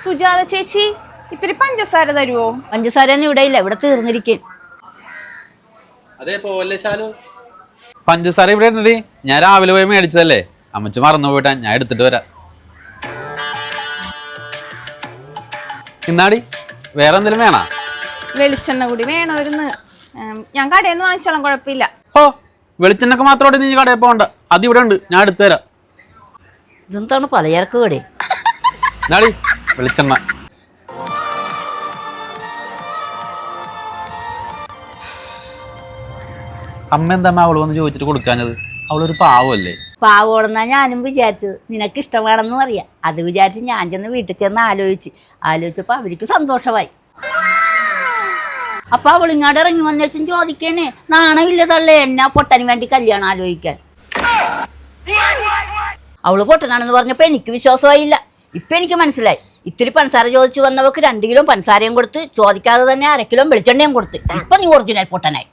സുജാത ചേച്ചി ഇത്തിരി പഞ്ചസാര തരുവോ? പഞ്ചസാര ഒന്നും ഇവിടെ ഇല്ല, ഇവിടെ തീർന്നിരിക്കും. പഞ്ചസാര ഇവിടെ ഉണ്ടടി. ഞാൻ രാവിലെ പോയി മേടിച്ചതല്ലേ, അമ്മച്ചി മറന്നു പോയിട്ടാ. ഞാൻ എടുത്തിട്ട് വരാം. ഇന്നാടി വേറെ എന്തെങ്കിലും വേണോ? വെളിച്ചെണ്ണ കൂടി വേണമായിരുന്നു. ഞാൻ കടയിൽ നിന്ന് വാങ്ങിച്ചോളാം, കുഴപ്പമില്ല. ഓ, വെളിച്ചെണ്ണക്ക് മാത്രമായിട്ട് നീ കടയിൽ പോകണ്ട, അതിവിടെ ഉണ്ട്, ഞാൻ എടുത്തു തരാം. ഇതെന്താണ് പലചരക്ക് കട? എന്നാടി വെളിച്ചെണ്ണ. അമ്മ എന്താ അവള് വന്ന് ചോദിച്ചിട്ട് കൊടുക്കാഞ്ഞത്? അവളൊരു പാവല്ലേ. പാവോടെന്നാ ഞാനും വിചാരിച്ചത്. നിനക്ക് ഇഷ്ടമാണെന്ന് പറയാം. അത് വിചാരിച്ച് ഞാൻ ചെന്ന് വീട്ടിൽ ചെന്ന് ആലോചിച്ചപ്പോ അവർക്ക് സന്തോഷമായി. അപ്പൊ അവളിങ്ങാട് ഇറങ്ങി വന്നേച്ചും ചോദിക്കേനെ, നാണമില്ലതല്ലേ എന്നാ പൊട്ടന് വേണ്ടി കല്യാണം ആലോചിക്കാൻ. അവള് പൊട്ടനാണെന്ന് പറഞ്ഞപ്പോ എനിക്ക് വിശ്വാസമായില്ല. ഇപ്പൊ എനിക്ക് മനസ്സിലായി. ഇത്തിരി പഞ്ചസാര ചോദിച്ചു വന്നവർക്ക് 2 കിലോ പഞ്ചസാരയും കൊടുത്ത്, ചോദിക്കാതെ തന്നെ 1/2 കിലോ വെളിച്ചെണ്ണയും കൊടുത്ത്. ഇപ്പൊ നീ ഒറിജിനൽ പൊട്ടനായി.